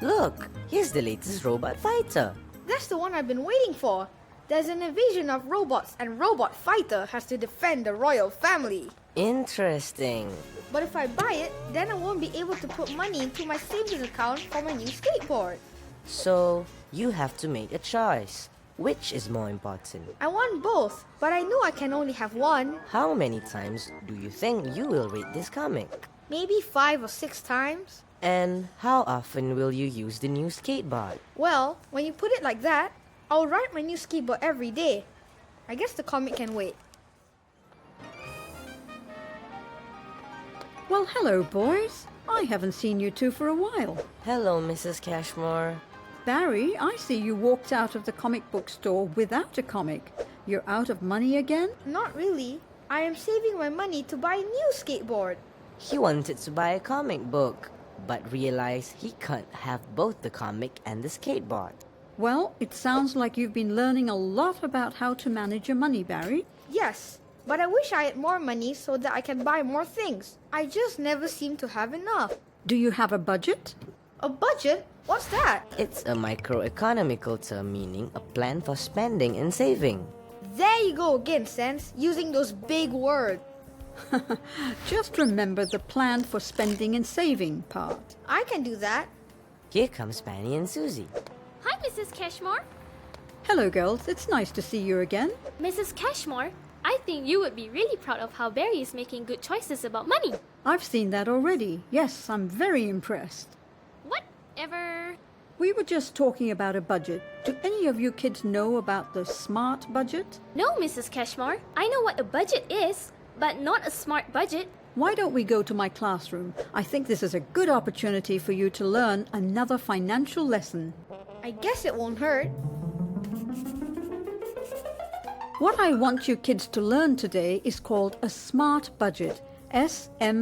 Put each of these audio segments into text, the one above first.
Look, here's the latest robot fighter. That's the one I've been waiting for. There's an invasion of robots and Robot Fighter has to defend the royal family. Interesting. But if I buy it, then I won't be able to put money into my savings account for my new skateboard. So, you have to make a choice. Which is more important? I want both, but I know I can only have one. How many times do you think you will read this comic? Maybe 5 or 6 times. And how often will you use the new skateboard? Well, when you put it like that, I'll ride my new skateboard every day. I guess the comic can wait. Well, hello, boys. I haven't seen you two for a while. Hello, Mrs. Cashmore. Barry, I see you walked out of the comic book store without a comic. You're out of money again? Not really. I am saving my money to buy a new skateboard. He wanted to buy a comic book, but realized he can't have both the comic and the skateboard. Well, it sounds like you've been learning a lot about how to manage your money, Barry. Yes, but I wish I had more money so that I can buy more things. I just never seem to have enough. Do you have a budget? A budget? What's that? It's a microeconomical term meaning a plan for spending and saving. There you go again, Sense, using those big words. Just remember the plan for spending and saving part. I can do that. Here comes Penny and Susie. Hi, Mrs. Cashmore. Hello, girls. It's nice to see you again. Mrs. Cashmore, I think you would be really proud of how Barry is making good choices about money. I've seen that already. Yes, I'm very impressed. Whatever. We were just talking about a budget. Do any of you kids know about the SMART budget? No, Mrs. Cashmore. I know what a budget is, but not a smart budget. Why don't we go to my classroom? I think this is a good opportunity for you to learn another financial lesson. I guess it won't hurt. What I want you kids to learn today is called a SMART budget. S-M-A-R-T.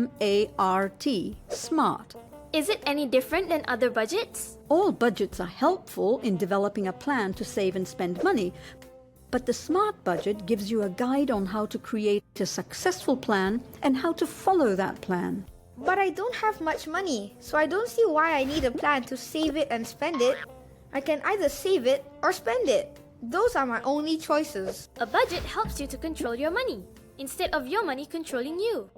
SMART. Is it any different than other budgets? All budgets are helpful in developing a plan to save and spend money, but the SMART budget gives you a guide on how to create a successful plan and how to follow that plan. But I don't have much money, so I don't see why I need a plan to save it and spend it. I can either save it or spend it. Those are my only choices. A budget helps you to control your money, instead of your money controlling you.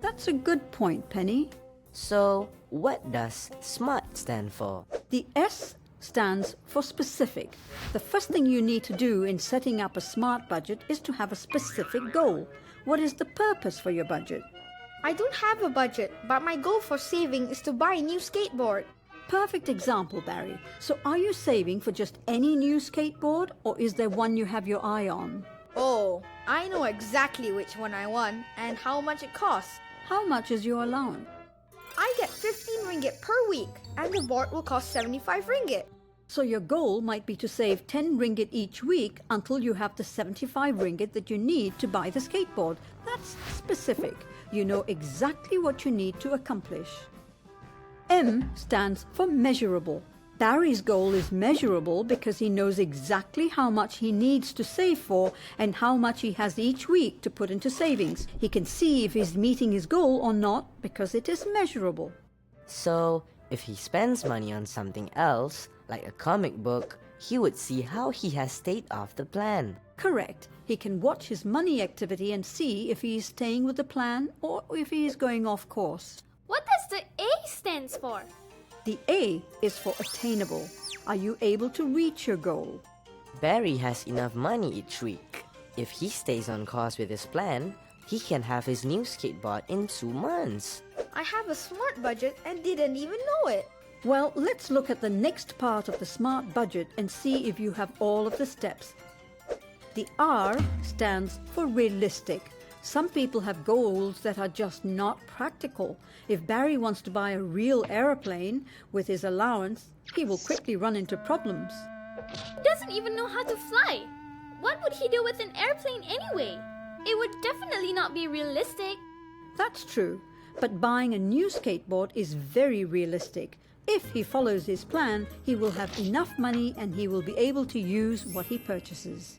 That's a good point, Penny. So, what does SMART stand for? The S stands for specific. The first thing you need to do in setting up a SMART budget is to have a specific goal. What is the purpose for your budget? I don't have a budget, but my goal for saving is to buy a new skateboard. Perfect example, Barry. So are you saving for just any new skateboard, or is there one you have your eye on? Oh, I know exactly which one I want and how much it costs. How much is your allowance? I get 15 ringgit per week, and the board will cost 75 ringgit. So your goal might be to save 10 ringgit each week until you have the 75 ringgit that you need to buy the skateboard. That's specific. You know exactly what you need to accomplish. M stands for measurable. Barry's goal is measurable because he knows exactly how much he needs to save for and how much he has each week to put into savings. He can see if he's meeting his goal or not because it is measurable. So, if he spends money on something else, like a comic book, he would see how he has stayed off the plan. Correct. He can watch his money activity and see if he is staying with the plan or if he is going off course. What does the A stands for? The A is for attainable. Are you able to reach your goal? Barry has enough money each week. If he stays on course with his plan, he can have his new skateboard in 2 months. I have a SMART budget and didn't even know it. Well, let's look at the next part of the SMART budget and see if you have all of the steps. The R stands for realistic. Some people have goals that are just not practical. If Barry wants to buy a real aeroplane with his allowance, he will quickly run into problems. He doesn't even know how to fly. What would he do with an airplane anyway? It would definitely not be realistic. That's true, but buying a new skateboard is very realistic. If he follows his plan, he will have enough money and he will be able to use what he purchases.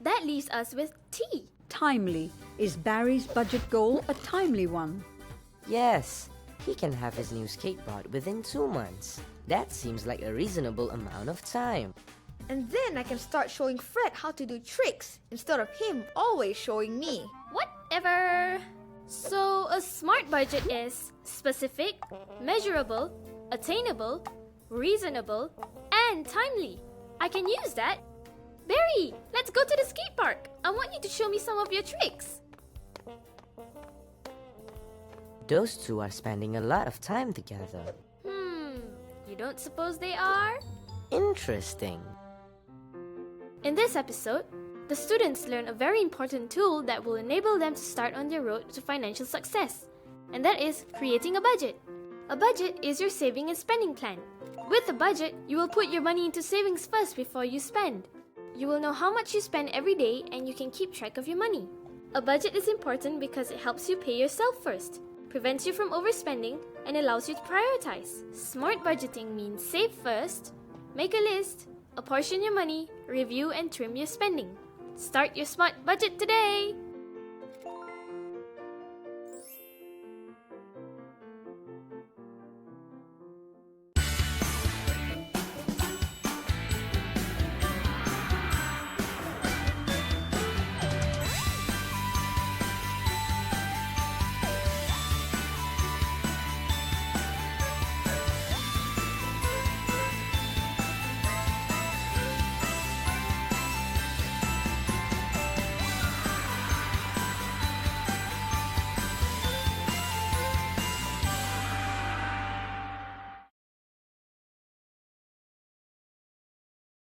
That leaves us with T. Timely. Is Barry's budget goal a timely one? Yes, he can have his new skateboard within 2 months. That seems like a reasonable amount of time. And then I can start showing Fred how to do tricks instead of him always showing me. Whatever. So, a smart budget is specific, measurable, attainable, reasonable, and timely. I can use that. Barry, let's go to the skate park. I want you to show me some of your tricks. Those two are spending a lot of time together. You don't suppose they are? Interesting. In this episode, the students learn a very important tool that will enable them to start on their road to financial success, and that is creating a budget. A budget is your saving and spending plan. With a budget, you will put your money into savings first before you spend. You will know how much you spend every day and you can keep track of your money. A budget is important because it helps you pay yourself first, prevents you from overspending, and allows you to prioritize. Smart budgeting means save first, make a list, apportion your money, review and trim your spending. Start your smart budget today!